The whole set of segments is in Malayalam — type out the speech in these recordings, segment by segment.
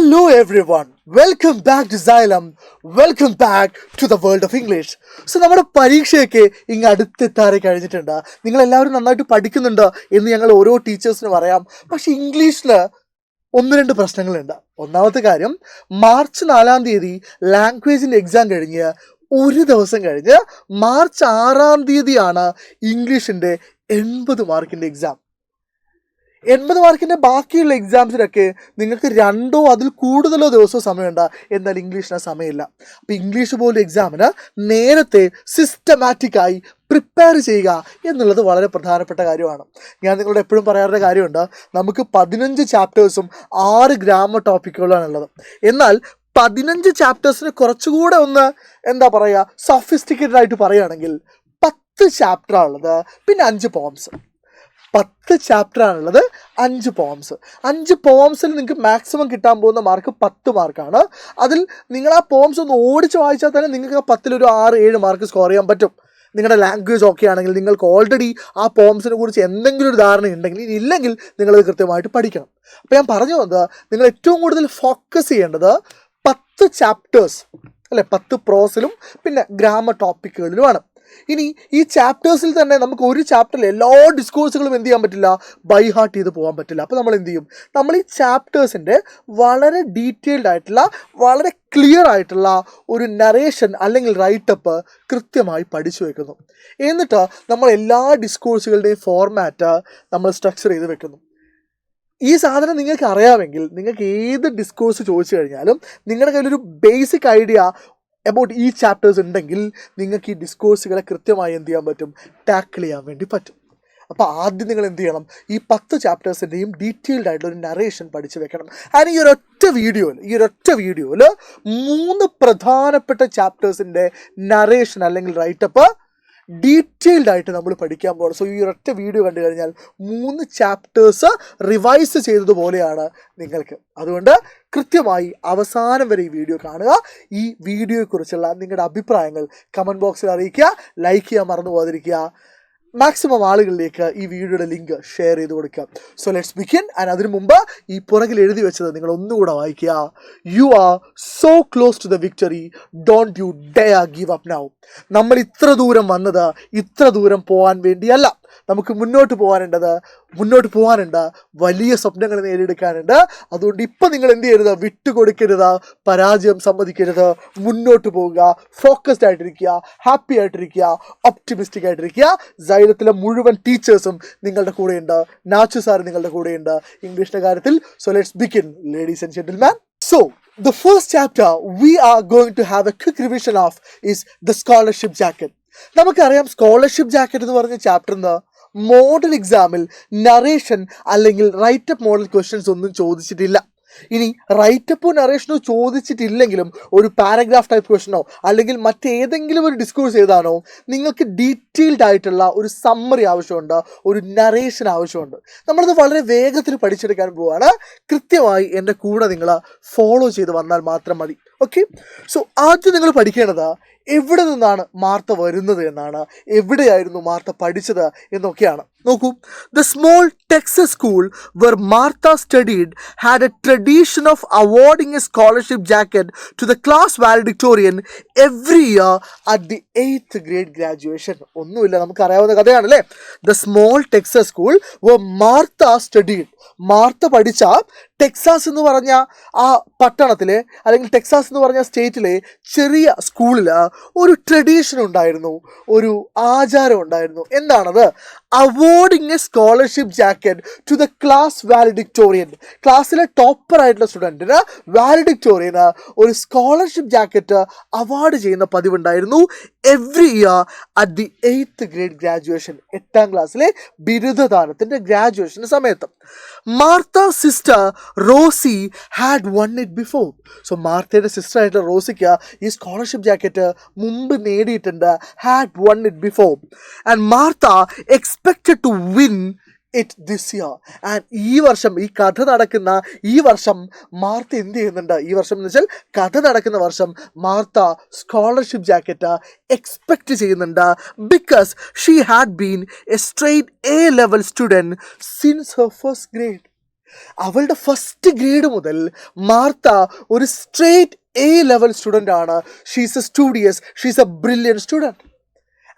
Hello everyone, welcome back to Xylem, welcome back to the world of English. So നമ്മുടെ പരീക്ഷയൊക്കെ ഇങ്ങ് അടുത്തെത്താറെ കഴിഞ്ഞിട്ടുണ്ട്. നിങ്ങളെല്ലാവരും നന്നായിട്ട് പഠിക്കുന്നുണ്ട് എന്ന് ഞങ്ങൾ ഓരോ ടീച്ചേഴ്സിനും അറിയാം. പക്ഷെ ഇംഗ്ലീഷിൽ ഒന്ന് രണ്ട് പ്രശ്നങ്ങളുണ്ട്. ഒന്നാമത്തെ കാര്യം, മാർച്ച് 4 ലാംഗ്വേജിൻ്റെ എക്സാം കഴിഞ്ഞ് ഒരു ദിവസം കഴിഞ്ഞ് മാർച്ച് 6 ഇംഗ്ലീഷിൻ്റെ 80 മാർക്കിൻ്റെ എക്സാം. 80 മാർക്കിൻ്റെ ബാക്കിയുള്ള എക്സാംസിനൊക്കെ നിങ്ങൾക്ക് 2 അതിൽ കൂടുതലോ ദിവസമോ സമയമുണ്ട്. എന്നാൽ ഇംഗ്ലീഷിന് സമയമില്ല. അപ്പോൾ ഇംഗ്ലീഷ് പോലും എക്സാമിന് നേരത്തെ സിസ്റ്റമാറ്റിക്കായി പ്രിപ്പയർ ചെയ്യുക എന്നുള്ളത് വളരെ പ്രധാനപ്പെട്ട കാര്യമാണ്. ഞാൻ നിങ്ങളോട് എപ്പോഴും പറയാറുള്ള കാര്യമുണ്ട്, നമുക്ക് 15 ചാപ്റ്റേഴ്സും 6 ഗ്രാമർ ടോപ്പിക്കുകളാണുള്ളത്. എന്നാൽ 15 ചാപ്റ്റേഴ്സിന് കുറച്ചുകൂടെ ഒന്ന് സഫിസ്റ്റിക്കേറ്റഡ് ആയിട്ട് പറയുകയാണെങ്കിൽ 10 ചാപ്റ്ററാണുള്ളത്, പിന്നെ 5 പോംസ്. 10 ചാപ്റ്ററാണുള്ളത്, 5 പോംസ്. 5 പോംസിൽ നിങ്ങൾക്ക് മാക്സിമം കിട്ടാൻ പോകുന്ന മാർക്ക് 10 മാർക്കാണ്. അതിൽ നിങ്ങൾ ആ പോംസ് ഒന്ന് ഓടിച്ച് വായിച്ചാൽ തന്നെ നിങ്ങൾക്ക് 10 ഒരു 6-7 മാർക്ക് സ്കോർ ചെയ്യാൻ പറ്റും. നിങ്ങളുടെ ലാംഗ്വേജ് ഓക്കെ ആണെങ്കിൽ, നിങ്ങൾക്ക് ഓൾറെഡി ആ പോംസിനെ കുറിച്ച് എന്തെങ്കിലും ഒരു ധാരണ ഉണ്ടെങ്കിൽ, ഇല്ലെങ്കിൽ നിങ്ങളത് കൃത്യമായിട്ട് പഠിക്കണം. അപ്പോൾ ഞാൻ പറഞ്ഞു വന്നത്, നിങ്ങൾ ഏറ്റവും കൂടുതൽ ഫോക്കസ് ചെയ്യേണ്ടത് 10 ചാപ്റ്റേഴ്സ് അല്ലെ, 10 പ്രോസിലും പിന്നെ ഗ്രാമർ ടോപ്പിക്കുകളിലുമാണ്. ഇനി ഈ ചാപ്റ്റേഴ്സിൽ തന്നെ നമുക്ക് ഒരു ചാപ്റ്ററിൽ എല്ലാ ഡിസ്കോഴ്സുകളും എന്ത് ചെയ്യാൻ പറ്റില്ല, ബൈ ഹാർട്ട് ചെയ്ത് പോകാൻ പറ്റില്ല. അപ്പോൾ നമ്മൾ എന്ത് ചെയ്യും, നമ്മൾ ഈ ചാപ്റ്റേഴ്സിൻ്റെ വളരെ ഡീറ്റെയിൽഡ് ആയിട്ടുള്ള, വളരെ ക്ലിയർ ആയിട്ടുള്ള ഒരു നറേഷൻ അല്ലെങ്കിൽ റൈറ്റപ്പ് കൃത്യമായി പഠിച്ചു വെക്കുന്നു. എന്നിട്ട് നമ്മൾ എല്ലാ ഡിസ്കോഴ്സുകളുടെയും ഫോർമാറ്റ് നമ്മൾ സ്ട്രക്ചർ ചെയ്ത് വെക്കുന്നു. ഈ സാധനം നിങ്ങൾക്ക് അറിയാമെങ്കിൽ, നിങ്ങൾക്ക് ഏത് ഡിസ്കോഴ്സ് ചോദിച്ചു കഴിഞ്ഞാലും നിങ്ങളുടെ കയ്യിലൊരു ബേസിക് ഐഡിയ അബൌട്ട് ഈ ചാപ്റ്റേഴ്സ് ഉണ്ടെങ്കിൽ നിങ്ങൾക്ക് ഈ ഡിസ്കോഴ്സുകളെ കൃത്യമായി എന്ത് ചെയ്യാൻ പറ്റും, ടാക്കിൾ ചെയ്യാൻ വേണ്ടി പറ്റും. അപ്പോൾ ആദ്യം നിങ്ങൾ എന്ത് ചെയ്യണം, ഈ 10 ചാപ്റ്റേഴ്സിൻ്റെയും ഡീറ്റെയിൽഡ് ആയിട്ടുള്ള ഒരു നറേഷൻ പഠിച്ചു വെക്കണം. ആൻഡ് ഈ ഒരൊറ്റ വീഡിയോയിൽ 3 പ്രധാനപ്പെട്ട ചാപ്റ്റേഴ്സിൻ്റെ നറേഷൻ അല്ലെങ്കിൽ റൈറ്റപ്പ് ഡീറ്റെയിൽഡ് ആയിട്ട് നമ്മൾ പഠിക്കാൻ പോകണം. സോ ഈ ഒരൊറ്റ വീഡിയോ കണ്ടു കഴിഞ്ഞാൽ 3 ചാപ്റ്റേഴ്സ് റിവൈസ് ചെയ്തതുപോലെയാണ് നിങ്ങൾക്ക്. അതുകൊണ്ട് കൃത്യമായി അവസാനം വരെ ഈ വീഡിയോ കാണുക. ഈ വീഡിയോയെക്കുറിച്ചുള്ള നിങ്ങളുടെ അഭിപ്രായങ്ങൾ കമൻറ്റ് ബോക്സിൽ അറിയിക്കുക. ലൈക്ക് ചെയ്യാൻ മറന്നു പോകാതിരിക്കുക. മാക്സിമം ആളുകളിലേക്ക് ഈ വീഡിയോയുടെ ലിങ്ക് ഷെയർ ചെയ്ത് കൊടുക്കുക. So let's begin. ആൻഡ് അതിനു മുമ്പ് ഈ പുറകിൽ എഴുതി വെച്ചത് നിങ്ങൾ ഒന്നുകൂടെ വായിക്കുക. You are so close to the victory, don't you dare give up now. നമ്മൾ ഇത്ര ദൂരം വന്നത് ഇത്ര ദൂരം പോകാൻ വേണ്ടിയല്ല. നമുക്ക് മുന്നോട്ട് പോകാനുണ്ട്, വലിയ സ്വപ്നങ്ങൾ നേടിയെടുക്കാനുണ്ട്. അതുകൊണ്ട് ഇപ്പം നിങ്ങൾ എന്ത് ചെയ്യരുത്, വിട്ടുകൊടുക്കരുത്, പരാജയം സമ്മതിക്കരുത്, മുന്നോട്ട് പോവുക, ഫോക്കസ്ഡ് ആയിട്ടിരിക്കുക, ഹാപ്പി ആയിട്ടിരിക്കുക, ഒപ്റ്റിമിസ്റ്റിക് ആയിട്ടിരിക്കുക. സൈലത്തിലെ മുഴുവൻ ടീച്ചേഴ്സും നിങ്ങളുടെ കൂടെയുണ്ട്, നാച്ചു സാർ നിങ്ങളുടെ കൂടെയുണ്ട് ഇംഗ്ലീഷിൻ്റെ കാര്യത്തിൽ. So let's begin ladies and gentleman. So the first chapter we are going to have a quick revision of is the scholarship jacket. നമുക്കറിയാം, സ്കോളർഷിപ്പ് ജാക്കറ്റ് എന്ന് പറഞ്ഞ ചാപ്റ്ററിന് മോഡൽ എക്സാമിൽ നറേഷൻ അല്ലെങ്കിൽ റൈറ്റപ്പ് മോഡൽ ക്വസ്റ്റ്യൻസ് ഒന്നും ചോദിച്ചിട്ടില്ല. ഇനി റൈറ്റപ്പോ നറേഷനോ ചോദിച്ചിട്ടില്ലെങ്കിലും ഒരു പാരഗ്രാഫ് ടൈപ്പ് ക്വസ്റ്റനോ അല്ലെങ്കിൽ മറ്റേതെങ്കിലും ഒരു ഡിസ്കോഴ്സ് ചെയ്താണോ നിങ്ങൾക്ക് ഡീറ്റെയിൽഡ് ആയിട്ടുള്ള ഒരു സമ്മറി ആവശ്യമുണ്ട്, ഒരു നറേഷൻ ആവശ്യമുണ്ട്. നമ്മളത് വളരെ വേഗത്തിൽ പഠിച്ചെടുക്കാൻ പോവുകയാണ്. കൃത്യമായി എൻ്റെ കൂടെ നിങ്ങൾ ഫോളോ ചെയ്ത് വന്നാൽ മാത്രം മതി. ഓക്കെ, സോ ആദ്യം നിങ്ങൾ പഠിക്കേണ്ടത് എവിടെ നിന്നാണ് മാർത്ത വരുന്നത് എന്നാണ്, എവിടെയായിരുന്നു മാർത്ത പഠിച്ചത് എന്നൊക്കെയാണ്. നോക്കൂ, the small Texas school where Martha studied had a tradition of awarding a scholarship jacket to the class valedictorian every year at the 8th grade graduation. ഒന്നുമില്ല, നമുക്കറിയാവുന്ന കഥയാണല്ലേ. The small Texas school where Martha studied, Martha പഠിച്ച ടെക്സാസ് എന്ന് പറഞ്ഞ ആ പട്ടണത്തിലെ അല്ലെങ്കിൽ ടെക്സാസ് എന്ന് പറഞ്ഞ സ്റ്റേറ്റിലെ ചെറിയ സ്കൂളിൽ ഒരു ട്രഡീഷൻ ഉണ്ടായിരുന്നു, ഒരു ആചാരം ഉണ്ടായിരുന്നു. എന്താണത്? Awarding a scholarship jacket to the class valedictorian. ക്ലാസ്സിലെ ടോപ്പർ ആയിട്ടുള്ള സ്റ്റുഡൻറ്റിന്, വാലഡിക്ടോറിയന് ഒരു സ്കോളർഷിപ്പ് ജാക്കറ്റ് അവാർഡ് ചെയ്യുന്ന പതിവുണ്ടായിരുന്നു every year at the 8th grade graduation. 8ാം ക്ലാസ്സിലെ ബിരുദദാനത്തിൻ്റെ ഗ്രാജുവേഷൻ്റെ സമയത്ത്. Martha sister Rosie had won it before. So മാർത്തയുടെ സിസ്റ്റർ ആയിട്ടുള്ള റോസിക്ക് ഈ സ്കോളർഷിപ്പ് ജാക്കറ്റ് മുമ്പ് നേടിയിട്ടുണ്ട്, had won it before. And Martha expected to win it this year. And ഈ വർഷം, ഈ കഥ നടക്കുന്ന ഈ വർഷം മാർത്ത എന്ത് ചെയ്യുന്നുണ്ട്? ഈ വർഷം എന്ന് വെച്ചാൽ കഥ നടക്കുന്ന വർഷം മാർത്ത സ്കോളർഷിപ്പ് ജാക്കറ്റ് എക്സ്പെക്റ്റ് ചെയ്യുന്നുണ്ട്. Because she had been a straight A level student since her first grade. അവളുടെ ഫസ്റ്റ് ഗ്രേഡ് മുതൽ മാർത്ത ഒരു സ്ട്രേറ്റ് A-level സ്റ്റുഡൻ്റ് ആണ്. She's a studious, she's a brilliant student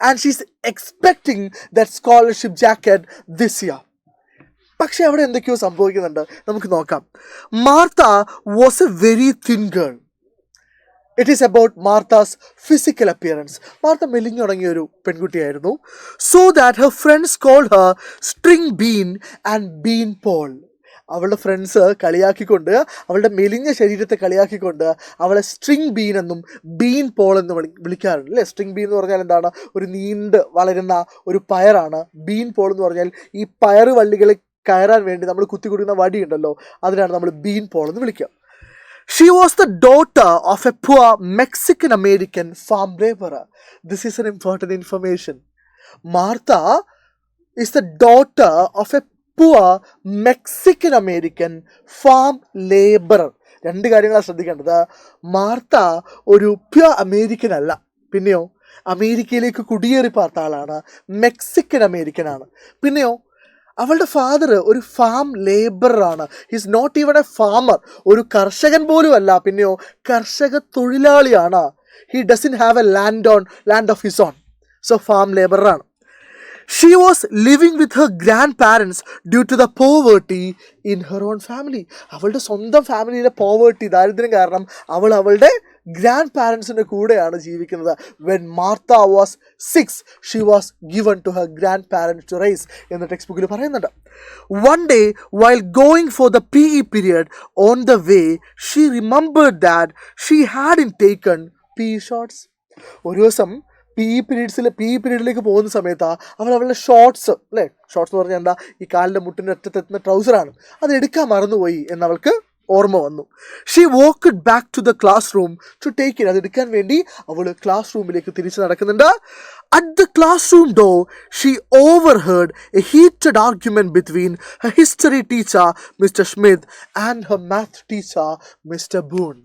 and she's expecting that scholarship jacket this year. പക്ഷെ അവിടെ എന്തൊക്കെയോ സംഭവിക്കുന്നുണ്ട്, നമുക്ക് നോക്കാം. Martha was a very thin girl. It is about Martha's physical appearance. Martha മെലിഞ്ഞു തുടങ്ങിയ ഒരു പെൺകുട്ടിയായിരുന്നു. So that her friends called her string bean and bean pole. അവളുടെ ഫ്രണ്ട്സ് കളിയാക്കിക്കൊണ്ട്, അവളുടെ മെലിഞ്ഞ ശരീരത്തെ കളിയാക്കിക്കൊണ്ട് അവളെ സ്ട്രിങ് ബീൻ എന്നും ബീൻ പോൾ എന്നും വിളിക്കാറുണ്ട് അല്ലേ. സ്ട്രിങ് ബീൻ എന്ന് പറഞ്ഞാൽ എന്താണ്? ഒരു നീണ്ട് വളരുന്ന ഒരു പയറാണ്. ബീൻ പോൾ എന്ന് പറഞ്ഞാൽ ഈ പയറ് വള്ളികൾ കയറാൻ വേണ്ടി നമ്മൾ കുത്തി കൊടുക്കുന്ന വടി ഉണ്ടല്ലോ, അതിനാണ് നമ്മൾ ബീൻ പോൾ എന്ന് വിളിക്കുക. She was the daughter of a poor Mexican American farm laborer. This is an important information. Martha is the daughter of a poor Mexican American farm laborer. രണ്ട് കാര്യങ്ങളാണ് ശ്രദ്ധിക്കേണ്ടത്. മാർത്ത ഒരു പ്യുവർ അമേരിക്കൻ അല്ല, പിന്നെയോ അമേരിക്കയിലേക്ക് കുടിയേറി പാർത്ത ആളാണ്, മെക്സിക്കൻ അമേരിക്കൻ ആണ്. പിന്നെയോ അവളുടെ ഫാദർ ഒരു ഫാം ലേബറാണ്. He's not even a farmer, ഒരു കർഷകൻ പോലും അല്ല, പിന്നെയോ കർഷക തൊഴിലാളിയാണ്. He doesn't have a land of his own, so farm ലേബറാണ്. She was living with her grandparents due to the poverty in her own family. അവളുടെ സ്വന്തം ഫാമിലിയിലെ പോവേർട്ടി, ദാരിദ്ര്യം കാരണം അവളുടെ ഗ്രാൻഡ് പാരൻസിൻ്റെ കൂടെയാണ് ജീവിക്കുന്നത്. When Martha was 6 she was given to her grandparents to raise എന്ന ടെക്സ്റ്റ് ബുക്കിൽ പറയുന്നുണ്ട്. One day while going for the PE period on the way she remembered that she had in taken PE shorts. ഒരു ദിവസം PE പീരീഡിലേക്ക് പോകുന്ന സമയത്ത് അവളുടെ ഷോർട്സ് അല്ലേ, ഷോർട്സ് എന്ന് പറഞ്ഞാൽ എന്താ, ഈ കാലിൻ്റെ മുട്ടിൻ്റെ അറ്റത്തെത്തുന്ന ട്രൗസറാണ്, അത് എടുക്കാൻ മറന്നുപോയി എന്നവൾക്ക് ഓർമ്മ വന്നു. She walked back to the classroom to take it. അത് എടുക്കാൻ വേണ്ടി അവൾ ക്ലാസ് റൂമിലേക്ക് തിരിച്ചു നടക്കുന്നുണ്ട്. At the classroom door she overheard a heated argument between her history teacher mister Smith and her math teacher mister Boone.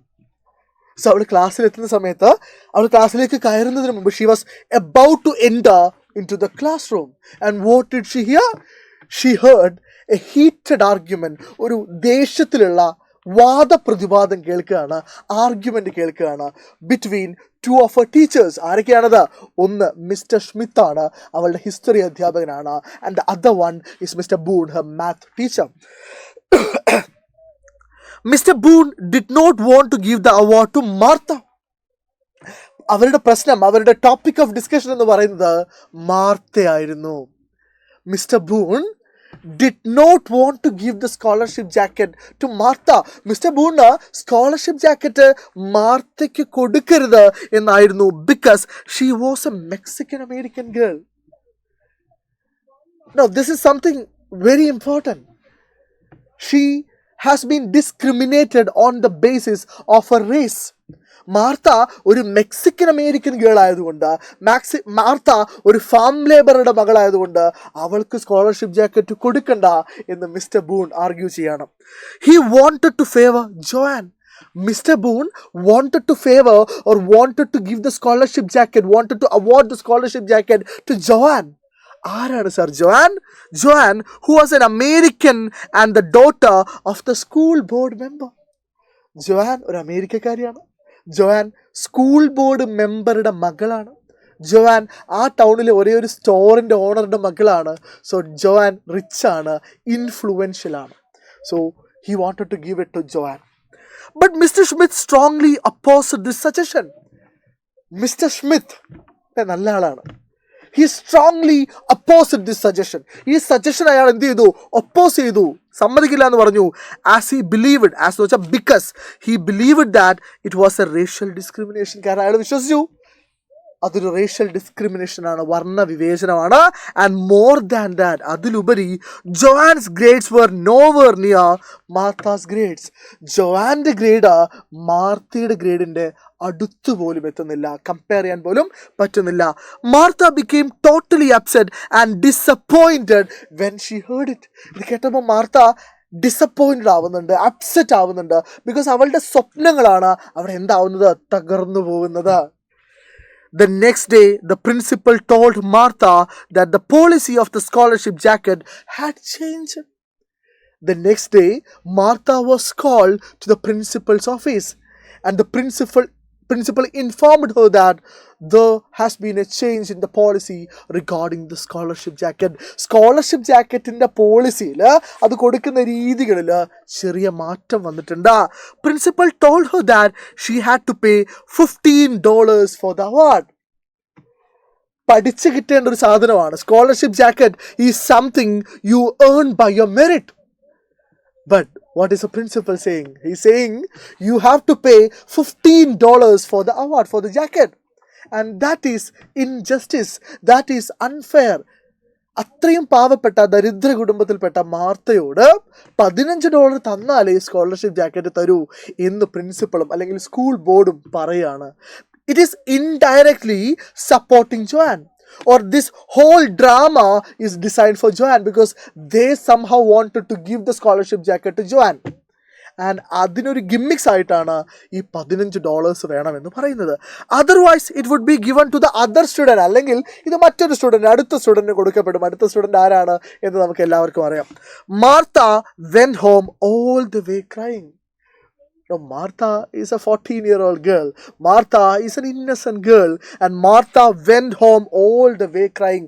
So അവൾ ക്ലാസ്സിലെത്തുന്ന സമയത്ത്, അവൾ ക്ലാസ്സിലേക്ക് കയറുന്നതിന് മുമ്പ് she was about to enter in to the classroom and what did she hear? She heard A heated argument. ഒരു ദേഷ്യത്തിലുള്ള വാദപ്രതിവാദം കേൾക്കുകയാണ്, ആർഗ്യുമെന്റ് കേൾക്കുകയാണ് ബിറ്റ്വീൻ 2 of her teachers. ആരൊക്കെയാണത്? ഒന്ന് മിസ്റ്റർ സ്മിത്ത് ആണ്, അവളുടെ ഹിസ്റ്ററി അധ്യാപകനാണ്, and the other one is mister Boone, her math teacher. Mister Boone did not want to give the award to Martha. അവരുടെ പ്രശ്നം, അവരുടെ ടോപ്പിക് ഓഫ് ഡിസ്കഷൻ എന്ന് പറയുന്നത് മാർത്തയായിരുന്നു. മിസ്റ്റർ ബൂൺ did not want to give the scholarship jacket to Martha. Mister Boone scholarship jacket മാർത്തയ്ക്ക് കൊടുക്കരുത് എന്നായിരുന്നു, because she was a Mexican American girl. Now this is something very important. She has been discriminated on the basis of her race. Martha ഒരു മെക്സിക്കൻ അമേരിക്കൻ ഗേൾ ആയതുകൊണ്ട്, മാർത്ത ഒരു ഫാം ലേബറുടെ മകളായതുകൊണ്ട് അവൾക്ക് സ്കോളർഷിപ്പ് ജാക്കറ്റ് കൊടുക്കണ്ട എന്ന് മിസ്റ്റർ ബൂൺ ആർഗ്യൂ ചെയ്യണം. He wanted to favour Joanne. Mr. Boone wanted to favor or wanted to give the scholarship jacket, wanted to award the scholarship jacket to Joanne. ആരാണ് sir Joan? Joan who was an American and the daughter of the school board member. Joann ഒരു അമേരിക്കക്കാരിയാണ്. ജോആൻ സ്കൂൾ ബോർഡ് മെമ്പറുടെ മകളാണ്. ജോആൻ ആ ടൗണിലെ ഒരേ ഒരു സ്റ്റോറിൻ്റെ ഓണറുടെ മകളാണ്. സോ ജോആൻ റിച്ച് ആണ്, ഇൻഫ്ലുവൻഷ്യൽ ആണ്. So he wanted to give it to Joann. But mister Smith strongly opposed this suggestion. മിസ്റ്റർ സ്മിത്ത് നല്ല ആളാണ്. He strongly opposed this suggestion. ഈ സജഷൻ അയാൾ എന്ത് ചെയ്തു? ഒപ്പോസ് ചെയ്തു, സമ്മതിക്കില്ല എന്ന് പറഞ്ഞു. ആസ് ഹി ബിലീവ്ഡ്, ആസ് എന്ന് വെച്ചാൽ because he believed that it was a racial discrimination. കാരണം അയാൾ വിശ്വസിച്ചു അതൊരു റേഷ്യൽ ഡിസ്ക്രിമിനേഷൻ ആണ്, വർണ്ണ വിവേചനമാണ്. ആൻഡ് മോർ ദാൻ ദാറ്റ്, അതിലുപരി Joan's grades were nowhere near Martha's grades. ജോആൻ്റെ ഗ്രേഡ് മാർത്തയുടെ ഗ്രേഡിൻ്റെ അടുത്തു പോലും എത്തുന്നില്ല, കമ്പയർ ചെയ്യാൻ പോലും പറ്റുന്നില്ല. Martha became totally upset and disappointed when she heard it. ഇത് കേട്ടപ്പോൾ മാർത്ത ഡിസപ്പോയിൻറ്റഡ് ആവുന്നുണ്ട്, അപ്സെറ്റ് ആവുന്നുണ്ട്. ബിക്കോസ് അവളുടെ സ്വപ്നങ്ങളാണ് അവിടെ എന്താവുന്നത്? തകർന്നു പോകുന്നത്. The next day, the principal told Martha that the policy of the scholarship jacket had changed. The next day, Martha was called to the principal's office, and the principal informed her that there has been a change in the policy regarding the scholarship jacket. Scholarship ജാക്കറ്റിൻ്റെ പോളിസിയിൽ അത് കൊടുക്കുന്ന രീതികളിൽ ചെറിയ മാറ്റം വന്നിട്ടുണ്ട്. Principal told her that she had to pay $15 for the award. പഠിച്ചു കിട്ടേണ്ട ഒരു സാധനമാണ് scholarship jacket. Is something you earn by your merit. But what is the principal saying? He's saying you have to pay $15 for the award, for the jacket. And that is injustice. That is unfair. അത്രയും പാവപ്പെട്ട ദരിദ്ര കുടുംബത്തിൽപ്പെട്ട മാർത്തയോട് $15 തന്നാലേ സ്കോളർഷിപ്പ് ജാക്കറ്റ് തരൂ എന്ന് പ്രിൻസിപ്പളും അല്ലെങ്കിൽ സ്കൂൾ ബോർഡും പറയാണ്. It is indirectly supporting Joanne. Or this whole drama is designed for Joanne because they somehow wanted to give the scholarship jacket to Joanne. And അതിനൊരു ഗിമ്മിക്സ് ആയിട്ടാണ് ഈ $15 വേണമെന്ന് പറയുന്നത്. Otherwise it would be given to the other student. അല്ലെങ്കിൽ ഇത് മറ്റൊരു സ്റ്റുഡൻറ്റ്, അടുത്ത സ്റ്റുഡൻറ്റിന് കൊടുക്കപ്പെടും. അടുത്ത സ്റ്റുഡൻറ്റ് ആരാണ് എന്ന് നമുക്ക് എല്ലാവർക്കും അറിയാം. Martha went home all the way crying. No, Martha is a 14-year-old girl. Martha is an innocent girl. And Martha went home all the way crying.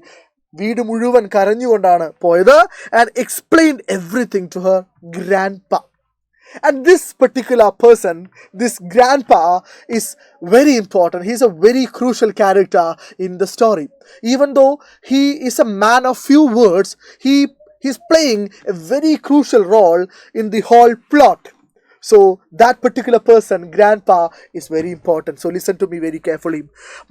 വീട് മുഴുവൻ കരഞ്ഞുകൊണ്ടാണ് പോയത്. And explained everything to her grandpa. And this particular person, this grandpa, is very important. He's a very crucial character in the story. Even though he is a man of few words, he's playing a very crucial role in the whole plot. So that particular person, grandpa, is very important. So listen to me very carefully.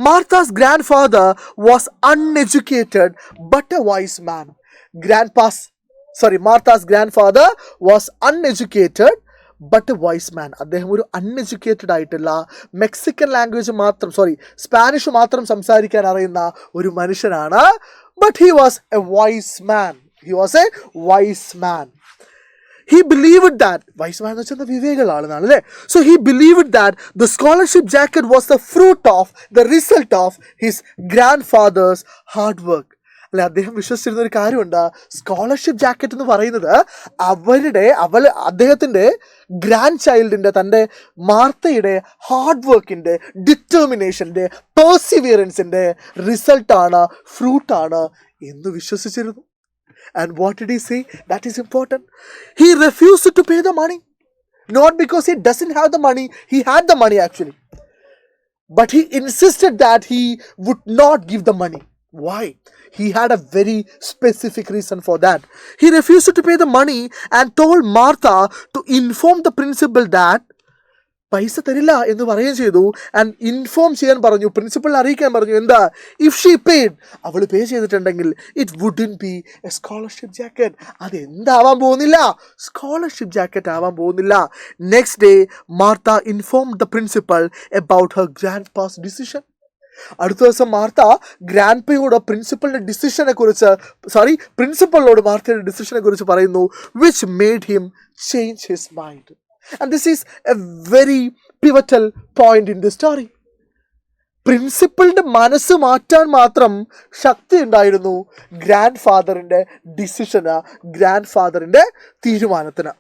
Martha's grandfather was uneducated but a wise man. Martha's grandfather was uneducated but a wise man. അദ്ദേഹം ഒരു അൺഎഡ്യൂക്കേറ്റഡ് ആയിട്ടുള്ള മെക്സിക്കൻ ലാംഗ്വേജ് മാത്രം സ്പാനിഷ് മാത്രം സംസാരിക്കാൻ അറിയുന്ന ഒരു മനുഷ്യനാണ്. But he was a wise man. He believed that, wise man എന്ന് വെച്ചാൽ വിവേകമുള്ള അല്ലേ. So he believed that the scholarship jacket was the result of his grandfather's hard work. അല്ലെ, അദ്ദേഹം വിശ്വസിച്ചിരുന്ന ഒരു കാര്യമുണ്ട്. സ്കോളർഷിപ്പ് ജാക്കറ്റ് എന്ന് പറയുന്നത് അദ്ദേഹത്തിൻ്റെ ഗ്രാൻഡ് ചൈൽഡിൻ്റെ, തൻ്റെ മാർത്തയുടെ ഹാർഡ് വർക്കിൻ്റെ, ഡിറ്റർമിനേഷൻ്റെ, പെർസിവിയറൻസിൻ്റെ റിസൾട്ടാണ്, ഫ്രൂട്ടാണ് എന്ന് വിശ്വസിച്ചിരുന്നു. And what did he say? That is important. He refused to pay the money. Not because he doesn't have the money. He had the money actually. But he insisted that he would not give the money. Why? He had a very specific reason for that. He refused to pay the money and told Martha to inform the principal that പൈസ തരില്ല എന്ന് പറയുകയും ചെയ്തു. ആൻഡ് ഇൻഫോം ചെയ്യാൻ പറഞ്ഞു, പ്രിൻസിപ്പളിനെ അറിയിക്കാൻ പറഞ്ഞു. എന്താ? ഇഫ് ഷീ പെയ്ഡ്, അവൾ പേ ചെയ്തിട്ടുണ്ടെങ്കിൽ it wouldn't be a scholarship jacket. അതെന്താവാൻ പോകുന്നില്ല? സ്കോളർഷിപ്പ് ജാക്കറ്റ് ആവാൻ പോകുന്നില്ല. Next day Martha inform the principal about her grandpa's decision. അടുത്ത ദിവസം മാർത്ത ഗ്രാൻഡ്പയോട് പ്രിൻസിപ്പളിനോട് മാർത്തയുടെ ഡിസിഷനെ കുറിച്ച് പറയുന്നു. Which made him change his mind. And this is a very pivotal point in the story. പ്രിൻസിപ്പളിൻ്റെ മനസ്സ് മാറ്റാൻ മാത്രം ശക്തി ഉണ്ടായിരുന്നു ഗ്രാൻഡ് ഫാദറിൻ്റെ ഡിസിഷന്, ഗ്രാൻഡ് ഫാദറിൻ്റെ തീരുമാനത്തിന്.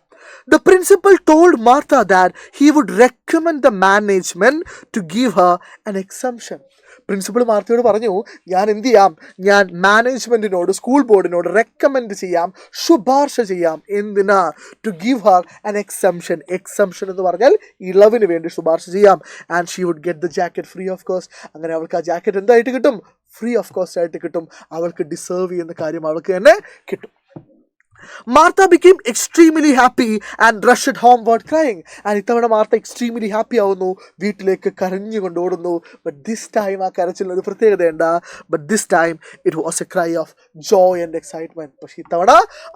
The principal told Martha that he would recommend the management to give her an exemption. Principal മാർത്തയോട് പറഞ്ഞു, ഞാൻ എന്ത് ചെയ്യാം, ഞാൻ മാനേജ്മെൻറ്റിനോട്, സ്കൂൾ ബോർഡിനോട് റെക്കമെൻഡ് ചെയ്യാം, ശുപാർശ ചെയ്യാം. എന്തിനാ? To give her an exemption. Exemption എന്ന് പറഞ്ഞാൽ ഇളവിന് വേണ്ടി ശുപാർശ ചെയ്യാം. And she would get the jacket free of cost. അങ്ങനെ അവൾക്ക് ആ ജാക്കറ്റ് എന്തായിട്ട് കിട്ടും? ഫ്രീ ഓഫ് കോസ്റ്റ് ആയിട്ട് കിട്ടും. അവൾക്ക് ഡിസേർവ് ചെയ്യുന്ന കാര്യം അവൾക്ക് തന്നെ കിട്ടും. Martha became extremely happy and rushed homeward crying. And ഇത്തവണ മാർത്ത എക്സ്ട്രീംലി ഹാപ്പി ആവുന്നു, വീട്ടിലേക്ക് കരഞ്ഞുകൊണ്ട് ഓടുന്നു. ബട്ട് ദിസ് ടൈം ആ കരച്ചിലിന് ഒരു പ്രത്യേകതയുണ്ട്. But this time it was A cry of Joy and excitement. പക്ഷേ ഇത്തവണ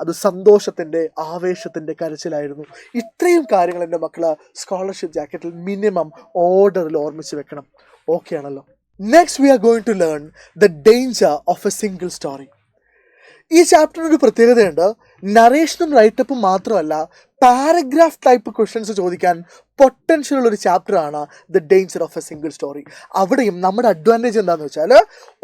അത് സന്തോഷത്തിൻ്റെ, ആവേശത്തിൻ്റെ കരച്ചിലായിരുന്നു. ഇത്രയും കാര്യങ്ങൾ എൻ്റെ മക്കള് സ്കോളർഷിപ്പ് ജാക്കറ്റിൽ മിനിമം ഓർഡറിൽ ഓർമ്മിച്ച് വെക്കണം. ഓക്കെ ആണല്ലോ. Next we are going to learn the danger of a single story. ഈ ചാപ്റ്ററിനൊരു പ്രത്യേകതയുണ്ട്. നറേഷനും റൈറ്റപ്പും മാത്രമല്ല, പാരഗ്രാഫ് ടൈപ്പ് ക്വസ്റ്റ്യൻസ് ചോദിക്കാൻ പൊട്ടൻഷ്യൽ ഉള്ളൊരു ചാപ്റ്ററാണ് the danger of a single story. അവിടെയും നമ്മുടെ അഡ്വാൻറ്റേജ് എന്താണെന്ന് വെച്ചാൽ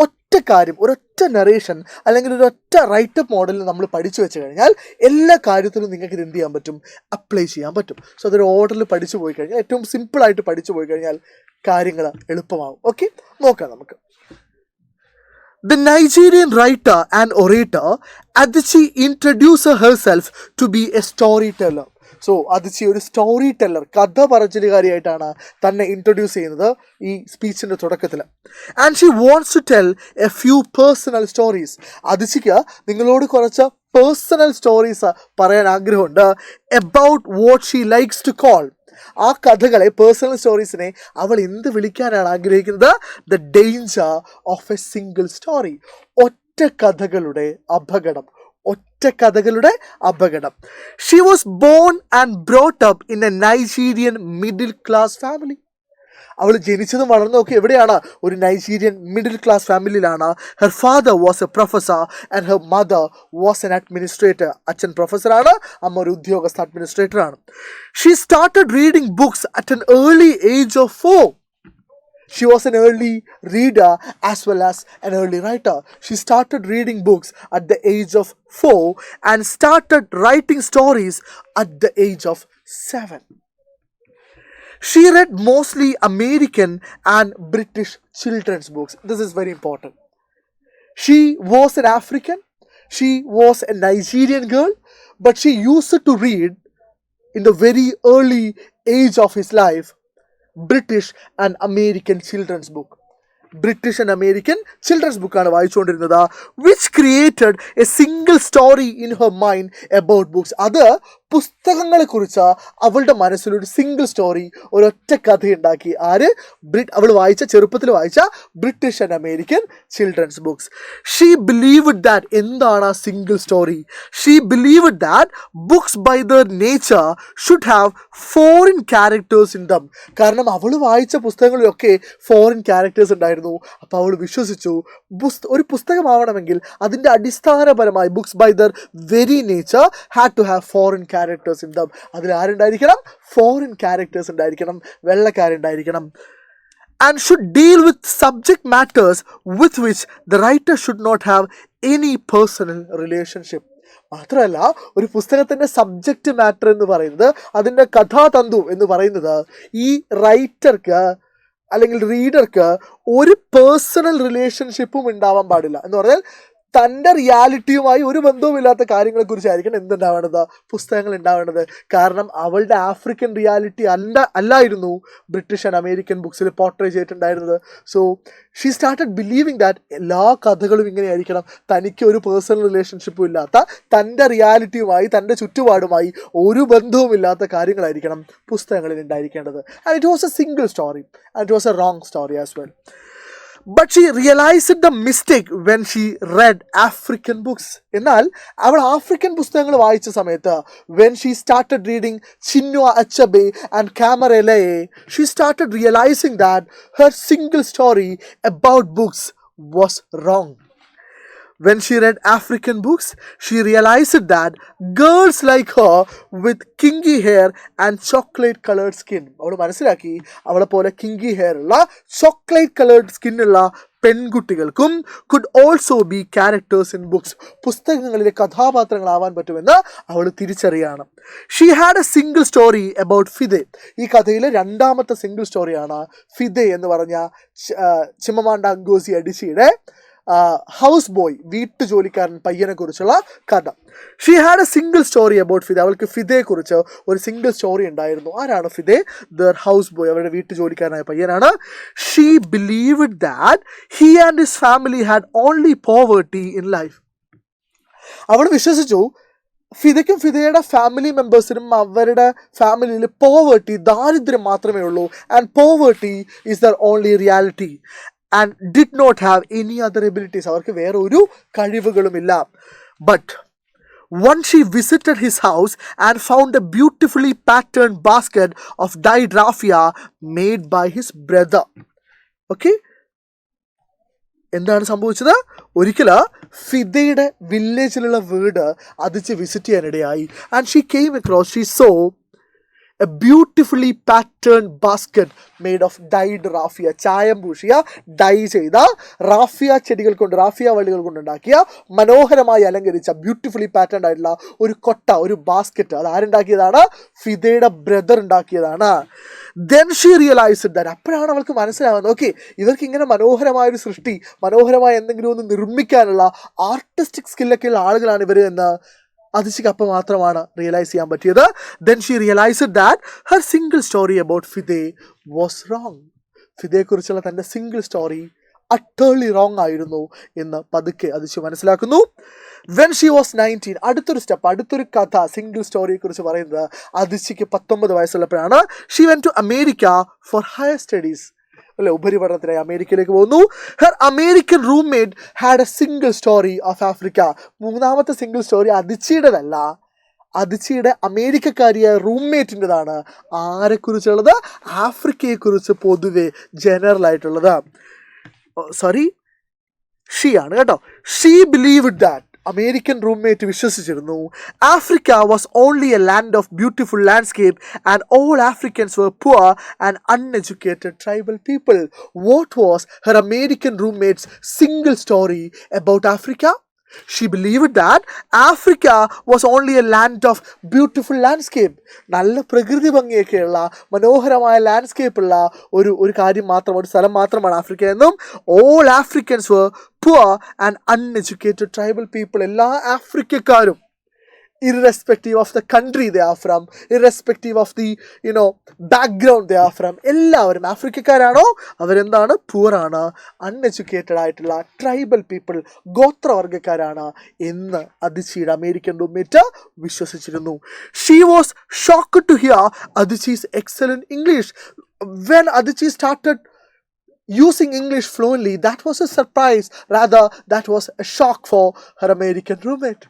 ഒറ്റ കാര്യം, ഒരൊറ്റ നറേഷൻ അല്ലെങ്കിൽ ഒരൊറ്റ റൈറ്റപ്പ് മോഡലിൽ നമ്മൾ പഠിച്ചു വെച്ച് കഴിഞ്ഞാൽ എല്ലാ കാര്യത്തിലും നിങ്ങൾക്ക് ഇത് എന്ത് ചെയ്യാൻ പറ്റും, അപ്ലൈ ചെയ്യാൻ പറ്റും. സോ അതൊരു ഓർഡറിൽ പഠിച്ചു പോയി കഴിഞ്ഞാൽ, ഏറ്റവും സിമ്പിളായിട്ട് പഠിച്ചു പോയി കഴിഞ്ഞാൽ കാര്യങ്ങൾ എളുപ്പമാകും. ഓക്കെ, നോക്കാം നമുക്ക്. The Nigerian writer and orator Adichie introduced herself to be a storyteller. So Adichie ഒരു സ്റ്റോറി ടെല്ലർ, കഥ പറച്ചിലുകാരിയായിട്ടാണ് തന്നെ ഇൻട്രൊഡ്യൂസ് ചെയ്യുന്നത് ഈ സ്പീച്ചിൻ്റെ തുടക്കത്തിൽ. And she wants to tell a few personal stories. അതിച്ചിക്ക് നിങ്ങളോട് കുറച്ച് പേഴ്സണൽ സ്റ്റോറീസ് പറയാൻ ആഗ്രഹമുണ്ട്. About what she likes to call, ആ കഥകളെ, പേഴ്സണൽ സ്റ്റോറീസിനെ അവൾ എന്ത് വിളിക്കാനാണ് ആഗ്രഹിക്കുന്നത്? The danger of a single story. ഒറ്റ കഥകളുടെ അപകടം, ഒറ്റ കഥകളുടെ അപകടം. She was born and brought up in a Nigerian middle class family. അവൾ ജനിച്ചതും വളർന്നതൊക്കെ എവിടെയാണ്? ഒരു നൈജീരിയൻ മിഡിൽ ക്ലാസ് ഫാമിലിയിലാണ്. Her father was A professor and her mother was an administrator. അച്ഛൻ പ്രൊഫസറാണ്, അമ്മ ഒരു ഉദ്യോഗസ്ഥ അഡ്മിനിസ്ട്രേറ്ററാണ്. She started reading books at an early age of 4. She was an early reader as well as an early writer. She started reading books at the age of 4 and started writing stories at the age of 7. She read mostly American and British children's books. This is very important. She was an African. She was a Nigerian girl, but she used to read in the very early age of his life British and American children's book. British and American children's ബുക്കാണ് വായിച്ചുകൊണ്ടിരുന്നത്. Which created a single story in her mind about books. അത് പുസ്തകങ്ങളെക്കുറിച്ച് അവളുടെ മനസ്സിലൊരു സിംഗിൾ സ്റ്റോറി, ഒരൊറ്റ കഥയുണ്ടാക്കി. ആര്? അവൾ വായിച്ച, ചെറുപ്പത്തിൽ വായിച്ച British and American children's books. She believed that, എന്താണ് ആ single story? She believed that books by their nature should have foreign characters in them. കാരണം അവൾ വായിച്ച പുസ്തകങ്ങളിലൊക്കെ ഫോറിൻ ക്യാരക്ടേഴ്സ് ഉണ്ടായിരുന്നു. അപ്പോൾ അവൾ വിശ്വസിച്ചു ഒരു പുസ്തകമാവണമെങ്കിൽ അതിൻ്റെ അടിസ്ഥാനപരമായി books by their very nature had to have foreign characters in them. അതിൽ ആരുണ്ടായിരിക്കണം? ഫോറിൻ ക്യാരക്ടേഴ്സ് ഉണ്ടായിരിക്കണം, വെള്ളക്കാരുണ്ടായിരിക്കണം. And should deal with subject matters with which the writer should not have any personal relationship. മാത്രമല്ല, ഒരു പുസ്തകത്തിൻ്റെ സബ്ജക്റ്റ് മാറ്റർ എന്ന് പറയുന്നത്, അതിൻ്റെ കഥാതന്തു എന്ന് പറയുന്നത്, ഈ റൈറ്റർക്ക് അല്ലെങ്കിൽ റീഡർക്ക് ഒരു പേഴ്സണൽ റിലേഷൻഷിപ്പും ഉണ്ടാവാൻ പാടില്ല. എന്ന് പറഞ്ഞാൽ തൻ്റെ റിയാലിറ്റിയുമായി ഒരു ബന്ധവുമില്ലാത്ത കാര്യങ്ങളെക്കുറിച്ചായിരിക്കണം എന്തുണ്ടാവേണ്ടത്? പുസ്തകങ്ങൾ ഉണ്ടാവേണ്ടത്. കാരണം അവളുടെ ആഫ്രിക്കൻ റിയാലിറ്റി അല്ലായിരുന്നു ബ്രിട്ടീഷ് ആൻഡ് അമേരിക്കൻ ബുക്സിൽ പോർട്രേ ചെയ്തിട്ടുണ്ടായിരുന്നത്. So she started believing that എല്ലാ കഥകളും ഇങ്ങനെയായിരിക്കണം. തനിക്ക് ഒരു പേഴ്സണൽ റിലേഷൻഷിപ്പും ഇല്ലാത്ത, തൻ്റെ റിയാലിറ്റിയുമായി, തൻ്റെ ചുറ്റുപാടുമായി ഒരു ബന്ധവുമില്ലാത്ത കാര്യങ്ങളായിരിക്കണം പുസ്തകങ്ങളിൽ ഉണ്ടായിരിക്കേണ്ടത്. And it was A single story and it was A wrong story as well. But she realized the mistake when she read African books. എന്നാൽ അവൾ ആഫ്രിക്കൻ പുസ്തകങ്ങൾ വായിച്ച സമയത്ത്, when she started reading Chinua Achebe and Camarelaye, she started realizing that her single story about books was wrong. When she read African books, she realized that girls like her with kinky hair and chocolate colored skin, അവൾ മനസ്സിലാക്കി അവളെ പോലെ കിങ്കി ഹെയർ ഉള്ള, ചോക്ലേറ്റ് കളേർഡ് സ്കിന്നുള്ള പെൺകുട്ടികൾക്കും could also be characters in books, പുസ്തകങ്ങളിലെ കഥാപാത്രങ്ങളാവാൻ പറ്റുമെന്ന് അവൾ തിരിച്ചറിയാണ്. She had a single story about Fide. ഈ കഥയിലെ രണ്ടാമത്തെ സിംഗിൾ സ്റ്റോറിയാണ് ഫിദെ എന്ന് പറഞ്ഞ Chimamanda ngozi adichie house boy, വീട്ടു ജോലിക്കാരൻ പയ്യനെ കുറിച്ചുള്ള കഥ. She had a single story about Fide. അവൾക്ക് ഫിദയെ കുറിച്ച് ഒരു സിംഗിൾ സ്റ്റോറി ഉണ്ടായിരുന്നു. ആരാണ് ഫിദെ? ദർ ഹൗസ് ബോയ്, അവരുടെ വീട്ടു ജോലിക്കാരനായ പയ്യനാണ്. She believed that he and his family had only poverty in life. അവൾ വിശ്വസിച്ചു ഫിദയ്ക്കും ഫിദയുടെ ഫാമിലി മെമ്പേഴ്സിനും അവരുടെ ഫാമിലിയിൽ പോവേർട്ടി, ദാരിദ്ര്യം മാത്രമേ ഉള്ളൂ. And poverty is there only reality and did not have any other abilities. അവർക്ക് വേറെ ഒരു കഴിവുകളുമില്ല. But once she visited his house and found a beautifully patterned basket of dyed raffia made by his brother. Okay, എന്താണ് സംഭവിച്ചത്? ഒരിക്കല് ഫിദയുടെ വില്ലേജിലുള്ള വീട് അതിച്ച് വിസിറ്റ് ചെയ്യാനിടയായി. And she came across, she saw a beautifully pattern basket made of dyed raffia, ചായം പൂശിയ ഡൈ ചെയ്ത റാഫിയ ചെടികൾ കൊണ്ട്, റാഫിയ വള്ളികൾ കൊണ്ടുണ്ടാക്കിയ മനോഹരമായി അലങ്കരിച്ച ബ്യൂട്ടിഫുള്ളി പാറ്റേൺ ആയിട്ടുള്ള ഒരു കൊട്ട, ഒരു ബാസ്ക്കറ്റ്, അത് ആരുണ്ടാക്കിയതാണ്? ഫിദയുടെ ബ്രദർ ഉണ്ടാക്കിയതാണ്. ദെൻ ഷീ റിയലൈസ്ഡ് ദാറ്റ്, അപ്പോഴാണ് അവൾക്ക് മനസ്സിലാവുന്നത്, ഓക്കെ, ഇവർക്ക് ഇങ്ങനെ മനോഹരമായൊരു സൃഷ്ടി, മനോഹരമായ എന്തെങ്കിലും ഒന്ന് നിർമ്മിക്കാനുള്ള ആർട്ടിസ്റ്റിക് സ്കില്ലൊക്കെയുള്ള ആളുകളാണ് ഇവർ എന്ന് അതിശയ്ക്ക് അപ്പം മാത്രമാണ് റിയലൈസ് ചെയ്യാൻ പറ്റിയത്. Then she realised that her single story about Fide was wrong. ഫിദയെക്കുറിച്ചുള്ള തൻ്റെ സിംഗിൾ സ്റ്റോറി അട്ടേർലി റോങ് ആയിരുന്നു എന്ന് പതുക്കെ അതിശ് മനസ്സിലാക്കുന്നു. വെൻ ഷീ വാസ് 19, അടുത്തൊരു സ്റ്റെപ്പ്, അടുത്തൊരു കഥ സിംഗിൾ സ്റ്റോറിയെ കുറിച്ച് പറയുന്നത് അതിശയ്ക്ക് 19 വയസ്സുള്ളപ്പോഴാണ്. She went to America for higher studies, അല്ലെ, ഉപരിപഠനത്തിനായി അമേരിക്കയിലേക്ക് പോകുന്നു. Her American roommate had a single story of Africa. മൂന്നാമത്തെ സിംഗിൾ സ്റ്റോറി അതിച്ചിയുടേതല്ല, അതിച്ചിയുടെ അമേരിക്കക്കാരിയായ റൂംമേറ്റിൻ്റെതാണ്. ആരെക്കുറിച്ചുള്ളത്? ആഫ്രിക്കയെക്കുറിച്ച് പൊതുവെ ജനറൽ ആയിട്ടുള്ളത്. സോറി, ഷീ ആണ് കേട്ടോ. She believed that, American roommate വിശ്വസിച്ചിരുന്നു, Africa was only a land of beautiful landscape and all Africans were poor and uneducated tribal people. What was her American roommate's single story about Africa? She believed that Africa was only a land of beautiful landscape. നല്ല പ്രകൃതി ഭംഗിയൊക്കെയുള്ള മനോഹരമായ ലാൻഡ്സ്കേപ്പ് ഉള്ള ഒരു കാര്യം മാത്രം, ഒരു സ്ഥലം മാത്രമാണ് ആഫ്രിക്ക എന്നും, all Africans were poor and uneducated tribal people, എല്ലാ ആഫ്രിക്കക്കാരും irrespective of the country they are from, irrespective of the background they are from, എല്ലാവരും ആഫ്രിക്കക്കാരാണോ അവരെന്താണ്? പൂർ ആണ്, അൺഎഡ്യൂക്കേറ്റഡ് ആയിട്ടുള്ള ട്രൈബൽ പീപ്പിൾ, ഗോത്രവർഗ്ഗക്കാരാണ് എന്ന് അതിച്ചിയുടെ അമേരിക്കൻ റൂംമേറ്റ് വിശ്വസിച്ചിരുന്നു. She was shocked to hear Adichie's excellent English. When Adichie started using English fluently, that was a surprise, rather that was a shock for her American roommate.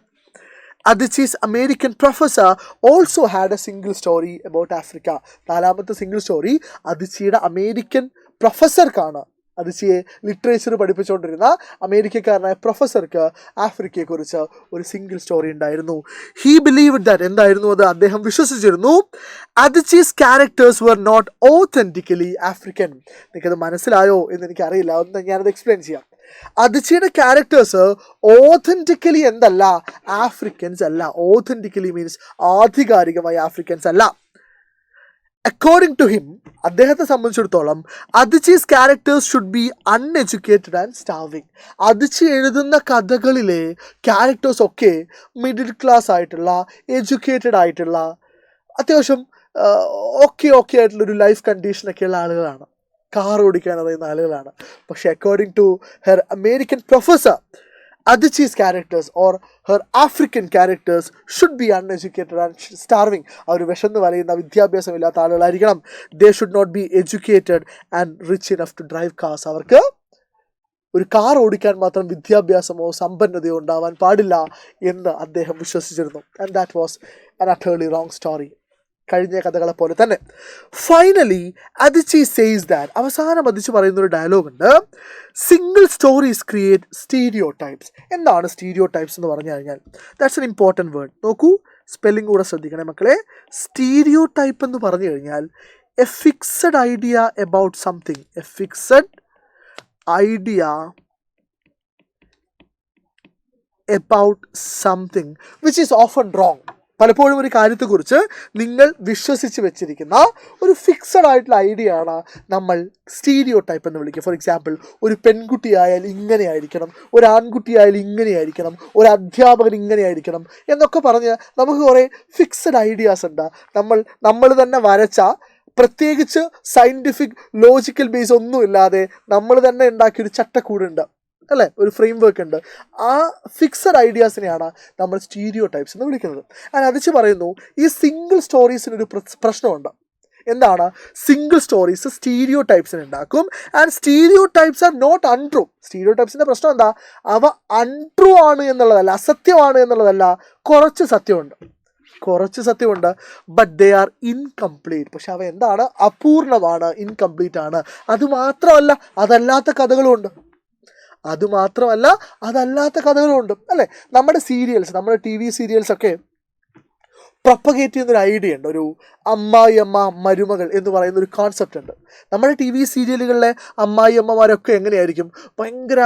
Adichi's American professor also had a single story about Africa. നാലാമത്തെ സിംഗിൾ സ്റ്റോറി അതിച്ചിയുടെ അമേരിക്കൻ പ്രൊഫസർക്കാണ്. അതിച്ചിയെ ലിറ്ററേച്ചർ പഠിപ്പിച്ചുകൊണ്ടിരുന്ന അമേരിക്കക്കാരനായ പ്രൊഫസർക്ക് ആഫ്രിക്കയെക്കുറിച്ച് ഒരു സിംഗിൾ സ്റ്റോറി ഉണ്ടായിരുന്നു. ഹീ ബിലീവ്ഡ് ദാറ്റ്, എന്തായിരുന്നു അത്? അദ്ദേഹം വിശ്വസിച്ചിരുന്നു, അതിച്ചീസ് ക്യാരക്ടേഴ്സ് വർ നോട്ട് ഓതന്റിക്കലി ആഫ്രിക്കൻ. നിങ്ങൾക്കത് മനസ്സിലായോ എന്ന് എനിക്കറിയില്ല, ഒന്ന് ഞാനത് എക്സ്പ്ലെയിൻ ചെയ്യാം. അതിച്ചിയുടെ ക്യാരക്ടേഴ്സ് ഓതന്റിക്കലി എന്തല്ല? ആഫ്രിക്കൻസ് അല്ല. ഓതന്റിക്കലി മീൻസ് ആധികാരികമായി ആഫ്രിക്കൻസ് അല്ല. അക്കോർഡിംഗ് ടു ഹിം, അദ്ദേഹത്തെ സംബന്ധിച്ചിടത്തോളം Adichie's characters should be uneducated and starving. Adichie എഴുതുന്ന കഥകളിലെ ക്യാരക്ടേഴ്സ് ഒക്കെ മിഡിൽ ക്ലാസ് ആയിട്ടുള്ള, എഡ്യൂക്കേറ്റഡ് ആയിട്ടുള്ള, അത്യാവശ്യം ഓക്കെ ആയിട്ടുള്ളൊരു ലൈഫ് കണ്ടീഷനൊക്കെയുള്ള ആളുകളാണ്, കാർ ഓടിക്കാൻ അറിയുന്ന ആളുകളാണ്. പക്ഷെ according to her American professor, Adichie's characters or her African characters should be uneducated and starving. അവർ വിശന്ന് വലയുന്ന, വിദ്യാഭ്യാസമില്ലാത്ത ആളുകളായിരിക്കണം. They should not be educated and rich enough to drive cars. അവർക്ക് ഒരു കാർ ഓടിക്കാൻ മാത്രം വിദ്യാഭ്യാസമോ സമ്പന്നതയോ ഉണ്ടാവാൻ പാടില്ല എന്ന് അദ്ദേഹം വിശ്വസിച്ചിരുന്നു. And that was an അട്ടേർലി wrong story. കഴിഞ്ഞ കഥകളെ പോലെ തന്നെ. ഫൈനലി അതിച്ചി സേസ് ദാറ്റ്, അവസാനം അതിച്ച് പറയുന്നൊരു ഡയലോഗ് ഉണ്ട്, single stories create stereo types. എന്താണ് സ്റ്റീരിയോ ടൈപ്സ് എന്ന് പറഞ്ഞു കഴിഞ്ഞാൽ? That's an important word. നോക്കൂ, സ്പെല്ലിംഗ് കൂടെ ശ്രദ്ധിക്കണേ മക്കളെ. സ്റ്റീരിയോ ടൈപ്പ് എന്ന് പറഞ്ഞു കഴിഞ്ഞാൽ A fixed idea about something, A fixed idea about something which is often wrong. പലപ്പോഴും ഒരു കാര്യത്തെക്കുറിച്ച് നിങ്ങൾ വിശ്വസിച്ച് വെച്ചിരിക്കുന്ന ഒരു ഫിക്സഡ് ആയിട്ടുള്ള ഐഡിയ ആണ് നമ്മൾ സ്റ്റീരിയോ ടൈപ്പ് എന്ന് വിളിക്കുക. ഫോർ എക്സാമ്പിൾ, ഒരു പെൺകുട്ടിയായാൽ ഇങ്ങനെ ആയിരിക്കണം, ഒരു ആൺകുട്ടിയായാൽ ഇങ്ങനെ ആയിരിക്കണം, ഒരു അധ്യാപകൻ ഇങ്ങനെ ആയിരിക്കണം എന്നൊക്കെ പറഞ്ഞ് നമുക്ക് കുറേ ഫിക്സഡ് ഐഡിയാസ് ഉണ്ട്. നമ്മൾ തന്നെ വരച്ച, പ്രത്യേകിച്ച് സയൻറ്റിഫിക് ലോജിക്കൽ ബേസ് ഒന്നുമില്ലാതെ നമ്മൾ തന്നെ ഉണ്ടാക്കിയൊരു ചട്ടക്കൂടുണ്ട്, അല്ലേ, ഒരു ഫ്രെയിം വർക്ക് ഉണ്ട്. ആ ഫിക്സഡ് ഐഡിയാസിനെയാണ് നമ്മൾ സ്റ്റീരിയോ ടൈപ്സ് എന്ന് വിളിക്കുന്നത്. ആൻഡ് അതിച്ച് പറയുന്നു, ഈ സിംഗിൾ സ്റ്റോറീസിനൊരു പ്രശ്നമുണ്ട്. എന്താണ്? സിംഗിൾ സ്റ്റോറീസ് സ്റ്റീരിയോ ടൈപ്സിന് ഉണ്ടാക്കും. And stereotypes are not untrue. സ്റ്റീരിയോ ടൈപ്സിൻ്റെ പ്രശ്നം എന്താ? അവ അൺട്രൂ ആണ് എന്നുള്ളതല്ല, അസത്യമാണ് എന്നുള്ളതല്ല, കുറച്ച് സത്യമുണ്ട്. But they are incomplete. പക്ഷെ അവ എന്താണ്? അപൂർണമാണ്, ഇൻകംപ്ലീറ്റ് ആണ്. അതുമാത്രമല്ല, അതല്ലാത്ത കഥകളുമുണ്ട്. അല്ലേ? നമ്മുടെ സീരിയൽസ്, നമ്മുടെ TV സീരിയൽസൊക്കെ പ്രൊപ്പഗേറ്റ് ചെയ്യുന്നൊരു ഐഡിയ ഉണ്ട്. അമ്മായിയമ്മ മരുമകൾ എന്ന് പറയുന്ന ഒരു കോൺസെപ്റ്റ് ഉണ്ട്. നമ്മുടെ ടി വി സീരിയലുകളിലെ അമ്മായിയമ്മമാരൊക്കെ എങ്ങനെയായിരിക്കും? ഭയങ്കര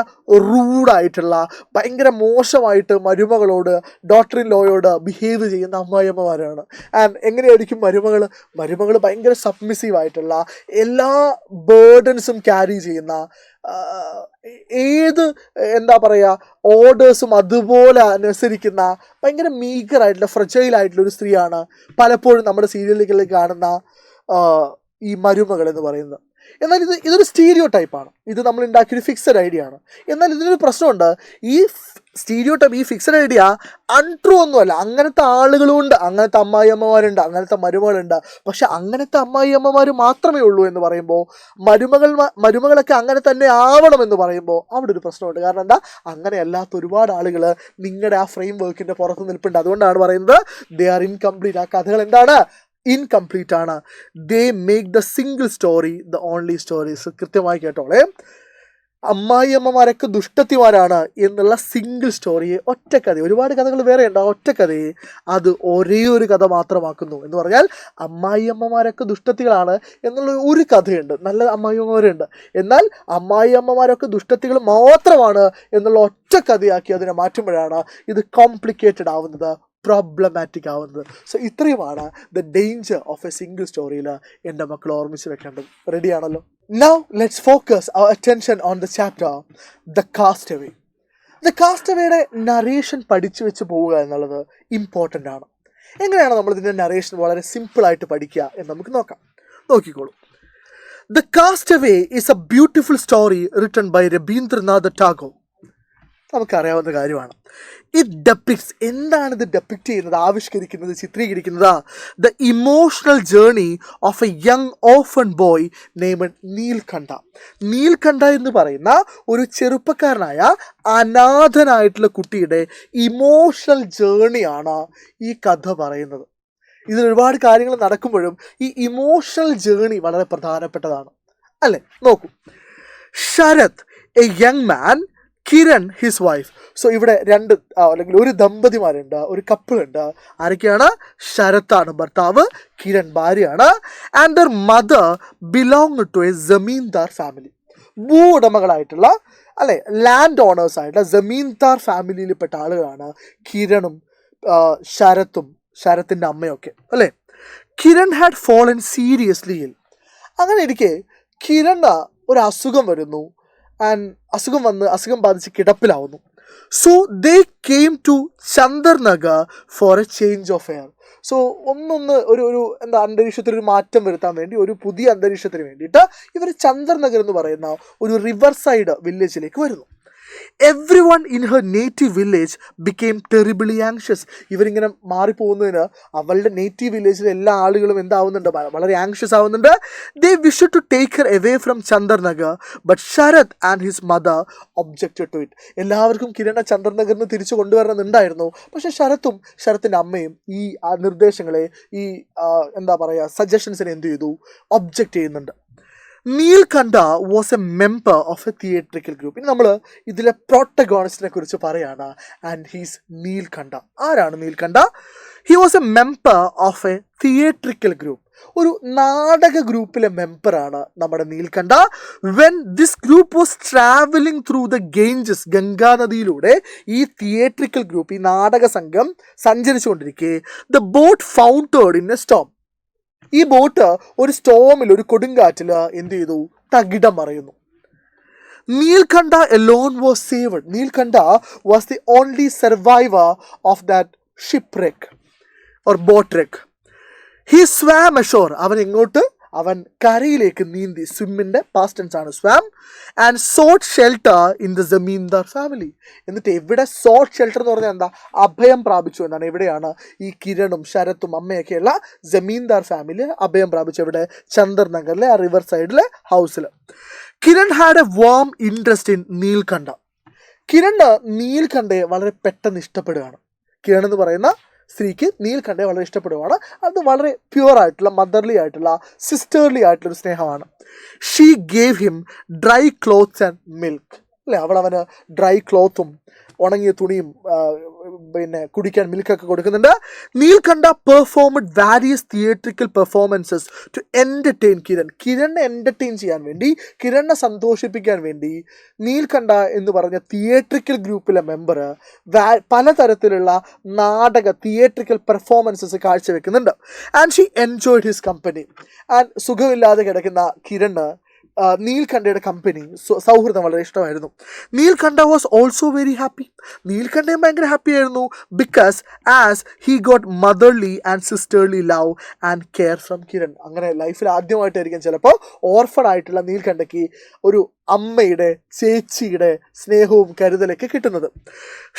റൂഡായിട്ടുള്ള, ഭയങ്കര മോശമായിട്ട് മരുമകളോട്, ഡോട്ടർ ഇൻ ലോയോട് ബിഹേവ് ചെയ്യുന്ന അമ്മായിയമ്മമാരാണ്. ആൻഡ് എങ്ങനെയായിരിക്കും മരുമകൾ ഭയങ്കര സബ്മിസീവായിട്ടുള്ള, എല്ലാ ബേർഡൻസും ക്യാരി ചെയ്യുന്ന, ഏത് എന്താ പറയുക ഓർഡേഴ്സും അതുപോലെ അനുസരിക്കുന്ന ഭയങ്കര മീഗറായിട്ടുള്ള, ഫ്രജൈലായിട്ടുള്ള ഒരു സ്ത്രീയാണ് പലപ്പോഴും നമ്മുടെ സീരിയലുകളിൽ കാണുന്ന ഈ മരുമകൾ എന്ന് പറയുന്നത്. എന്നാൽ ഇതൊരു സ്റ്റീരിയോ ടൈപ്പാണ്. ഇത് നമ്മൾ ഉണ്ടാക്കിയൊരു ഫിക്സഡ് ഐഡിയ ആണ്. എന്നാൽ ഇതിനൊരു പ്രശ്നമുണ്ട്. ഈ സ്റ്റീരിയോ ടൈപ്പ്, ഈ ഫിക്സഡ് ഐഡിയ അൺട്രൂ ഒന്നുമല്ല. അങ്ങനത്തെ ആളുകളുണ്ട്, അങ്ങനത്തെ അമ്മായിയമ്മമാരുണ്ട്, അങ്ങനത്തെ മരുമകളുണ്ട്. പക്ഷെ അങ്ങനത്തെ അമ്മായിയമ്മമാർ മാത്രമേ ഉള്ളൂ എന്ന് പറയുമ്പോൾ, മരുമകളൊക്കെ അങ്ങനെ തന്നെ ആവണം എന്ന് പറയുമ്പോൾ അവിടെ ഒരു പ്രശ്നമുണ്ട്. കാരണം എന്താ? അങ്ങനെ അല്ലാത്ത ഒരുപാട് ആളുകൾ നിങ്ങളുടെ ആ ഫ്രെയിം വർക്കിൻ്റെ പുറത്ത് നിൽപ്പുണ്ട്. അതുകൊണ്ടാണ് പറയുന്നത് ദേ ആർ ഇൻകംപ്ലീറ്റ്. ആ കഥകൾ എന്താണ്? ഇൻകംപ്ലീറ്റ് ആണ്. They make the single story the only stories. കൃത്യമായി കേട്ടോളെ, അമ്മായിയമ്മമാരൊക്കെ ദുഷ്ടത്തിമാരാണ് എന്നുള്ള സിംഗിൾ സ്റ്റോറിയെ, ഒറ്റക്കഥ, ഒരുപാട് കഥകൾ വേറെ ഉണ്ട്, ഒറ്റക്കഥയെ അത് ഒരേ ഒരു കഥ മാത്രമാക്കുന്നു. എന്ന് പറഞ്ഞാൽ അമ്മായിയമ്മമാരൊക്കെ ദുഷ്ടത്തികളാണ് എന്നുള്ള ഒരു കഥയുണ്ട്, നല്ല അമ്മായിയമ്മമാരുണ്ട്. എന്നാൽ അമ്മായിയമ്മമാരൊക്കെ ദുഷ്ടത്തികൾ മാത്രമാണ് എന്നുള്ള ഒറ്റ കഥയാക്കി അതിനെ മാറ്റുമ്പോഴാണ് ഇത് കോംപ്ലിക്കേറ്റഡ് ആവുന്നത്, പ്രോബ്ലമാറ്റിക് ആവുന്നത്. സോ ഇത്രയുമാണ് the danger of a single സ്റ്റോറിയിൽ എൻ്റെ മക്കൾ ഓർമ്മിച്ച് വെക്കേണ്ടത്. റെഡിയാണല്ലോ? Now let's focus our attention on the chapter The Castaway. The Castawayയുടെ നറേഷൻ പഠിച്ചു വെച്ച് പോവുക എന്നുള്ളത് ഇമ്പോർട്ടൻ്റ് ആണ്. എങ്ങനെയാണ് നമ്മൾ ഇതിൻ്റെ നറേഷൻ വളരെ സിമ്പിളായിട്ട് പഠിക്കുക എന്ന് നമുക്ക് നോക്കാം. നോക്കിക്കോളൂ. The Castaway is a beautiful story written by Rabindranath Tagore. നമുക്കറിയാവുന്ന കാര്യമാണ്. ഇറ്റ് ഡെപ്പിക്ട്സ്, എന്താണ് ഇത് ഡെപ്പിക്റ്റ് ചെയ്യുന്നത്, ആവിഷ്കരിക്കുന്നത്, ചിത്രീകരിക്കുന്നത്? The emotional journey of A young orphan boy named Neelkanth. Neelkanth എന്ന് പറയുന്ന ഒരു ചെറുപ്പക്കാരനായ അനാഥനായിട്ടുള്ള കുട്ടിയുടെ ഇമോഷണൽ ജേർണിയാണ് ഈ കഥ പറയുന്നത്. ഇതിൽ ഒരുപാട് കാര്യങ്ങൾ നടക്കുമ്പോഴും ഈ ഇമോഷണൽ ജേർണി വളരെ പ്രധാനപ്പെട്ടതാണ്, അല്ലേ? നോക്കൂ. Sharath, a young man, Kiran his wife. So ഇവിടെ അല്ലെങ്കിൽ ഒരു ദമ്പതിമാരുണ്ട്, ഒരു കപ്പിളുണ്ട്. ആരൊക്കെയാണ്? ശരത്താണ് ഭർത്താവ്, കിരൺ ഭാര്യയാണ്. And their mother belong to a zamindar family. ഭൂ ഉടമകളായിട്ടുള്ള, അല്ലെ, ലാൻഡ് ഓണേഴ്സ് ആയിട്ടുള്ള ജമീന്ദാർ ഫാമിലിയിൽപ്പെട്ട ആളുകളാണ് കിരണും ശരത്തും, ശരത്തിൻ്റെ അമ്മയൊക്കെ, അല്ലേ? കിരൺ ഹാഡ് ഫോളൻ സീരിയസ്ലി ഇൽ. അങ്ങനെ ഇരിക്കെ കിരണ് ഒരു അസുഖം വരുന്നു. ആൻഡ് അസുഖം ബാധിച്ച് കിടപ്പിലാവുന്നു. So they came to Chandernagore for a change of air. So ഒരു അന്തരീക്ഷത്തിൽ ഒരു മാറ്റം വരുത്താൻ വേണ്ടി, ഒരു പുതിയ അന്തരീക്ഷത്തിന് വേണ്ടിയിട്ട് ഇവർ ചന്ദർനഗർ എന്ന് പറയുന്ന ഒരു റിവർ സൈഡ് വില്ലേജിലേക്ക് വരുന്നു. Every one in her native village became terribly anxious. ഇവരിങ്ങനെ മാറിപ്പോകുന്നതിന് അവളുടെ നേറ്റീവ് വില്ലേജിലെ എല്ലാ ആളുകളും എന്താവുന്നുണ്ട്? വളരെ ആങ്ഷ്യസ് ആവുന്നുണ്ട്. They wish to take her away from Chandernagore, but Sharat and his mother objected to it. എല്ലാവർക്കും കിരണ ചന്ദർനഗറിന് തിരിച്ചു കൊണ്ടുവരണമെന്നുണ്ടായിരുന്നു. പക്ഷേ ശരത്തിൻ്റെ അമ്മയും ഈ നിർദ്ദേശങ്ങളെ, ഈ സജഷൻസിനെ എന്ത് ചെയ്തു? ഒബ്ജക്റ്റ് ചെയ്യുന്നുണ്ട്. Nilkanta was a member of a theatrical group. ഇനി നമ്മൾ ഇതിലെ പ്രോട്ടഗോണിസ്റ്റിനെ കുറിച്ച് പറയാണ്. And he's Nilkanta. ആരാണ് Nilkanta? He was a member of a theatrical group. ഒരു നാടക ഗ്രൂപ്പിലെ മെമ്പറാണ് നമ്മുടെ Nilkanta. When this group was travelling through the Ganges, Ganga നദിയിലൂടെ ഈ തിയേട്രിക്കൽ ഗ്രൂപ്പ്, ഈ നാടക സംഘം സഞ്ചരിച്ചുകൊണ്ടിരിക്കെ the boat foundered in a storm. ഈ ബോട്ട് ഒരു സ്റ്റോമിൽ, ഒരു കൊടുങ്കാറ്റിൽ എന്ത് ചെയ്തു? തകിടം മറിയുന്നു. Neelkanth alone was saved. Neelkanth was the only survivor of that shipwreck or boat wreck. He swam ashore. അവൻ കരയിലേക്ക് നീന്തി. സ്വിമ്മിൻ്റെ പാസ്റ്റ് ടെൻസ് ആണ് swam. And sought shelter in the zamindar family. എന്നിട്ട് എവിടെ സോട്ട് ഷെൽട്ടർ എന്ന് പറഞ്ഞാൽ എന്താ? അഭയം പ്രാപിച്ചു എന്നാണ്. എവിടെയാണ്? ഈ കിരണും ശരത്തും അമ്മയൊക്കെയുള്ള ജമീന്ദാർ ഫാമിലി അഭയം പ്രാപിച്ചു. എവിടെ? ചന്ദർനഗറിലെ ആ റിവർ സൈഡിലെ ഹൗസിൽ. Kiran had a warm interest in Nilkanta. Kiran നീൽകണ്ഠയെ വളരെ പെട്ടെന്ന് ഇഷ്ടപ്പെടുകയാണ്. കിരൺ എന്ന് പറയുന്ന സ്ത്രീക്ക് നീൽകണ്ഠയെ വളരെ ഇഷ്ടപ്പെടുകയാണ്. അത് വളരെ പ്യുവറായിട്ടുള്ള, മദർലി ആയിട്ടുള്ള, സിസ്റ്റേർലി ആയിട്ടുള്ളൊരു സ്നേഹമാണ്. She gave him dry clothes and milk. അല്ലേ? അവന് ഡ്രൈ ക്ലോത്തും ഉണങ്ങിയ തുണിയും പിന്നെ കുടിക്കാൻ മിൽക്കൊക്കെ കൊടുക്കുന്നുണ്ട്. Nilkanta performed various theatrical performances to entertain കിരണിനെ എൻ്റർടൈൻ ചെയ്യാൻ വേണ്ടി, കിരണിനെ സന്തോഷിപ്പിക്കാൻ വേണ്ടി നീൽകണ്ഠ എന്ന് പറഞ്ഞ തിയേറ്ററിക്കൽ ഗ്രൂപ്പിലെ മെമ്പർ പലതരത്തിലുള്ള തിയേറ്ററിക്കൽ പെർഫോമൻസസ് കാഴ്ചവെക്കുന്നുണ്ട്. And she enjoyed his company. And സുഖമില്ലാതെ കിടക്കുന്ന കിരണ് നീൽകണ്ഠയുടെ കമ്പനി, സൗഹൃദം വളരെ ഇഷ്ടമായിരുന്നു. Nilkanta was also very happy. നീൽകണ്ഠയും ഭയങ്കര ഹാപ്പി ആയിരുന്നു. Because as he got motherly and sisterly love and care from Kiran. അങ്ങനെ ലൈഫിൽ ആദ്യമായിട്ടായിരിക്കും ചിലപ്പോൾ ഓർഫൺ ആയിട്ടുള്ള നീൽകണ്ഠയ്ക്ക് ഒരു അമ്മയുടെ, ചേച്ചിയുടെ സ്നേഹവും കരുതലൊക്കെ കിട്ടുന്നത്.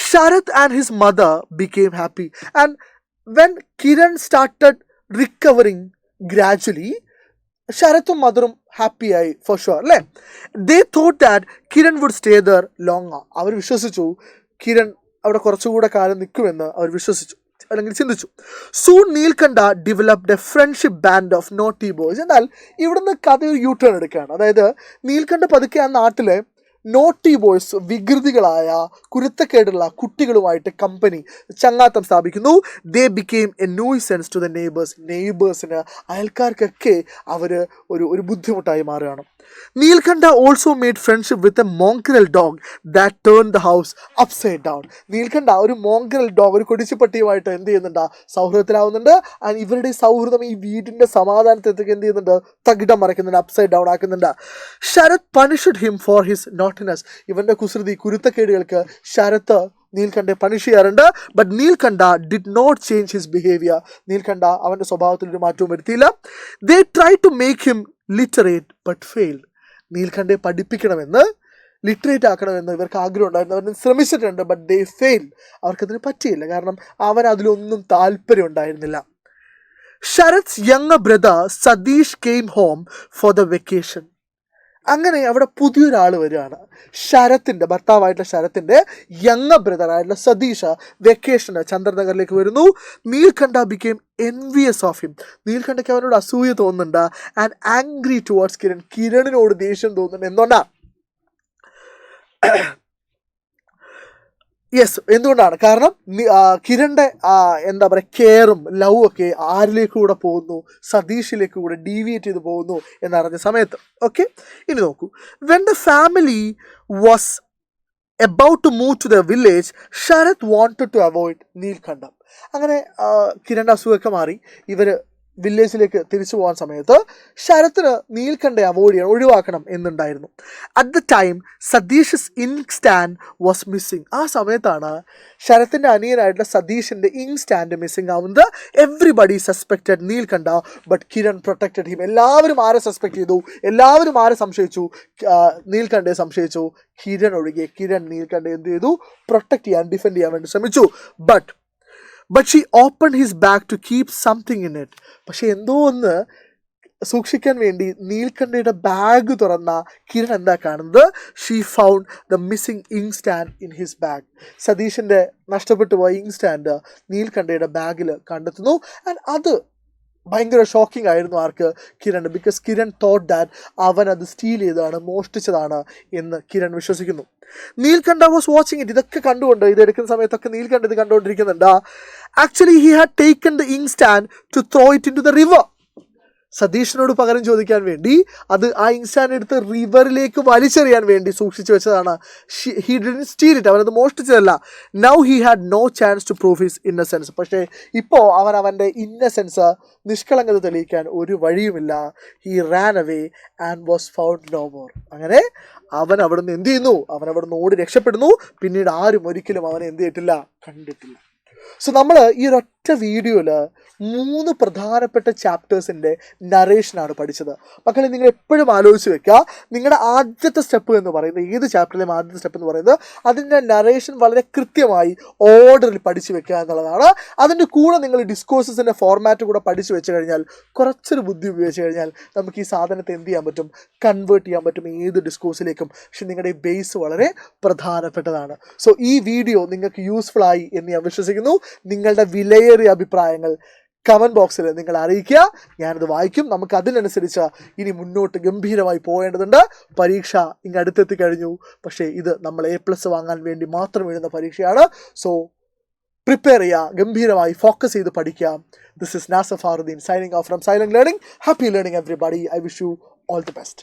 Sharat and his mother became happy. And when Kiran started recovering gradually, ശരത്തും മദറും ഹാപ്പിയായി ഫോർ ഷുവർ അല്ലേ. They thought that Kiran would stay there long. അവർ വിശ്വസിച്ചു കിരൺ അവിടെ കുറച്ചുകൂടെ കാലം നിൽക്കുമെന്ന് അവർ വിശ്വസിച്ചു, അല്ലെങ്കിൽ ചിന്തിച്ചു. Soon Neelkanth developed A friendship band of naughty boys. എന്നാൽ ഇവിടുന്ന് കഥ ഒരു യൂ ടേൺ എടുക്കുകയാണ്. അതായത് നീൽകണ്ഠ പതുക്കെ ആ നാട്ടിലെ നോട്ടി ബോയ്സ്, വികൃതികളായ കുരുത്തക്കേടുള്ള കുട്ടികളുമായിട്ട് ചങ്ങാത്തം സ്ഥാപിക്കുന്നു. They became a nuisance to the നെയ്ബേഴ്സിന്, അയൽക്കാർക്കൊക്കെ അവർ ഒരു ബുദ്ധിമുട്ടായി മാറുകയാണ്. Nilkanta also made friendship with a mongrel dog that turn the house upside down. Nilkanta ഒരു മോങ്കറൽ ഡോഗ്, ഒരു കൊടിച്ചുപട്ടിയുമായിട്ട് എന്ത് ചെയ്യുന്നുണ്ട്, സൗഹൃദത്തിലാവുന്നുണ്ട്. ആൻഡ് ഇവരുടെ സൗഹൃദം ഈ വീടിൻ്റെ സമാധാനത്തേക്ക് എന്ത് ചെയ്യുന്നുണ്ട്, തകിടം മറിക്കുന്നുണ്ട്, അപ്സൈഡ് ഡൗൺ ആക്കുന്നുണ്ട്. Sharat punished him for his naughtiness. ഇവൻ്റെ കുരുത്തക്കേടുകൾക്ക് ശരത്ത് നീൽകണ്ഠയെ പണിഷ് ചെയ്യാറുണ്ട്. But Nilkanta did not change his behaviour. Nilkanta അവൻ്റെ സ്വഭാവത്തിൽ ഒരു മാറ്റവും വരുത്തിയില്ല. They try to make him literate but failed. നീൽകണ്ഠയെ പഠിപ്പിക്കണമെന്ന്, ലിറ്ററേറ്റ് ആക്കണമെന്ന് ഇവർക്ക് ആഗ്രഹം ഉണ്ടായിരുന്നു. അവർ ശ്രമിച്ചിട്ടുണ്ട്, ബട്ട് ദേ ഫെയിൽ. അവർക്കതിന് പറ്റിയില്ല, കാരണം അവൻ അതിലൊന്നും താല്പര്യം ഉണ്ടായിരുന്നില്ല. Sharat's young brother Satish came home for the vacation. അങ്ങനെ അവിടെ പുതിയൊരാൾ വരികയാണ്. ഭർത്താവായിട്ടുള്ള ശരത്തിൻ്റെ യങ് ബ്രദറായിട്ടുള്ള സതീഷ് വെക്കേഷന് ചന്ദ്രനഗറിലേക്ക് വരുന്നു. Nilkanta became envious of him. നീൽകണ്ഠയ്ക്ക് അവനോട് അസൂയ തോന്നുന്നുണ്ട്. And angry towards Kiran. കിരണിനോട് ദേഷ്യം തോന്നുന്നുണ്ട്. എന്തുകൊണ്ടാ? എന്തുകൊണ്ടാണ്? കാരണം കിരണിൻ്റെ എന്താ പറയുക, കെയറും ലവും ഒക്കെ ആരിലേക്കൂടെ പോകുന്നു, സതീഷിലേക്ക് കൂടെ ഡീവിയേറ്റ് ചെയ്ത് പോകുന്നു എന്നറിഞ്ഞ സമയത്ത്. ഓക്കെ, ഇനി നോക്കൂ. When the family was about to move to the village, Sharath wanted to avoid Neelkanth. അങ്ങനെ കിരണിൻ്റെ അസുഖമൊക്കെ മാറി ഇവർ വില്ലേജിലേക്ക് തിരിച്ചു പോകാൻ സമയത്ത് ശരത്തിന് നീൽകണ്ഠയെ ഒഴിവാക്കണം എന്നുണ്ടായിരുന്നു. At the time Satish's ink stand was missing. ആ സമയത്താണ് ശരത്തിൻ്റെ അനിയനായിട്ടുള്ള സതീഷിൻ്റെ ഇങ്ക് സ്റ്റാൻഡ് മിസ്സിങ് ആവുന്നത്. Everybody suspected Nilkanta but Kiran protected him. എല്ലാവരും ആരെ സസ്പെക്ട് ചെയ്തു, എല്ലാവരും ആരെ സംശയിച്ചു? നീൽകണ്ഠയെ സംശയിച്ചു, കിരൺ ഒഴികെ. കിരൺ നീൽകണ്ഠയെ എന്ത് ചെയ്തു? പ്രൊട്ടക്ട് ചെയ്യാൻ, ഡിഫെൻഡ് ചെയ്യാൻ വേണ്ടി ശ്രമിച്ചു. But she open his bag to keep something in it. പക്ഷെ എന്തോ ഒന്ന് സൂക്ഷിക്കാൻ വേണ്ടി നീൽകണ്ഠയുടെ ബാഗ് തുറന്ന കിരൺ എന്താ കാണുന്നത്? She found the missing ink stand in his bag. സതീഷിൻ്റെ നഷ്ടപ്പെട്ടു പോയ ഇങ്ക് സ്റ്റാൻഡ് നീൽകണ്ഠയുടെ ബാഗിൽ കണ്ടെത്തുന്നു. ആൻഡ് അത് ഭയങ്കര ഷോക്കിംഗ് ആയിരുന്നു ആർക്ക്? Kiran. Because Kiran thought that അവൻ അത് സ്റ്റീൽ ചെയ്തതാണ്, മോഷ്ടിച്ചതാണ് എന്ന് കിരൺ വിശ്വസിക്കുന്നു. Nilkanta was watching it. ഇതൊക്കെ കണ്ടുകൊണ്ട്, ഇത് എടുക്കുന്ന സമയത്തൊക്കെ നീൽകണ്ഠ ഇത് കണ്ടുകൊണ്ടിരിക്കുന്നുണ്ട്. Actually he had taken the ink stand to throw it in to the river. സതീഷിനോട് പകരം ചോദിക്കാൻ വേണ്ടി ആ ഇങ്ക് സ്റ്റാൻഡ് എടുത്ത് റിവറിലേക്ക് വലിച്ചെറിയാൻ വേണ്ടി സൂക്ഷിച്ചു വെച്ചതാണ്. He didn't steal it. അവനത് മോഷ്ടിച്ചതല്ല. Now he had no chance to prove his innocence. പക്ഷേ ഇപ്പോൾ അവൻ്റെ ഇന്നസെൻസ്, നിഷ്കളങ്കത തെളിയിക്കാൻ ഒരു വഴിയുമില്ല. He ran away and was found no more. അങ്ങനെ അവൻ അവിടുന്ന് എന്ത് ചെയ്യുന്നു? അവൻ അവിടുന്ന് ഓടി രക്ഷപ്പെടുന്നു. പിന്നീട് ആരും ഒരിക്കലും അവനെ എന്ത് ചെയ്തിട്ടില്ല, കണ്ടിട്ടില്ല. സോ നമ്മൾ ഈ ഒരൊറ്റ വീഡിയോയിൽ 3 പ്രധാനപ്പെട്ട ചാപ്റ്റേഴ്സിൻ്റെ നറേഷനാണ് പഠിച്ചത്. മക്കളെ, നിങ്ങൾ എപ്പോഴും ആലോചിച്ച് വെക്കുക, നിങ്ങളുടെ ആദ്യത്തെ സ്റ്റെപ്പ് എന്ന് പറയുന്നത്, ഏത് ചാപ്റ്ററിലെയും ആദ്യത്തെ സ്റ്റെപ്പ് എന്ന് പറയുന്നത് അതിൻ്റെ നറേഷൻ വളരെ കൃത്യമായി ഓർഡറിൽ പഠിച്ചു വെക്കുക എന്നുള്ളതാണ്. അതിൻ്റെ കൂടെ നിങ്ങൾ ഡിസ്കോഴ്സസിൻ്റെ ഫോർമാറ്റ് കൂടെ പഠിച്ചു വെച്ച് കഴിഞ്ഞാൽ, കുറച്ചൊരു ബുദ്ധി ഉപയോഗിച്ച് കഴിഞ്ഞാൽ നമുക്ക് ഈ സാധനത്തെ എന്ത് ചെയ്യാൻ പറ്റും? കൺവേർട്ട് ചെയ്യാൻ പറ്റും ഏത് ഡിസ്കോഴ്സിലേക്കും. പക്ഷെ നിങ്ങളുടെ ഈ ബേസ് വളരെ പ്രധാനപ്പെട്ടതാണ്. സോ ഈ വീഡിയോ നിങ്ങൾക്ക് യൂസ്ഫുൾ ആയി എന്ന് ഞാൻ വിശ്വസിക്കുന്നു. നിങ്ങളുടെ വിലയേറിയ അഭിപ്രായങ്ങൾ കമൻറ്റ് ബോക്സിൽ നിങ്ങൾ അറിയിക്കുക. ഞാനത് വായിക്കും. നമുക്ക് അതിനനുസരിച്ച് ഇനി മുന്നോട്ട് ഗംഭീരമായി പോകേണ്ടതുണ്ട്. പരീക്ഷ ഇങ്ങ് അടുത്തെത്തി കഴിഞ്ഞു. പക്ഷേ ഇത് നമ്മൾ A+ വാങ്ങാൻ വേണ്ടി മാത്രം എഴുതുന്ന പരീക്ഷയാണ്. സോ പ്രിപ്പയർ ചെയ്യുക, ഗംഭീരമായി ഫോക്കസ് ചെയ്ത് പഠിക്കുക. This is Nasar Faruddin signing off from Silent Learning. Happy learning everybody. I wish you all the best.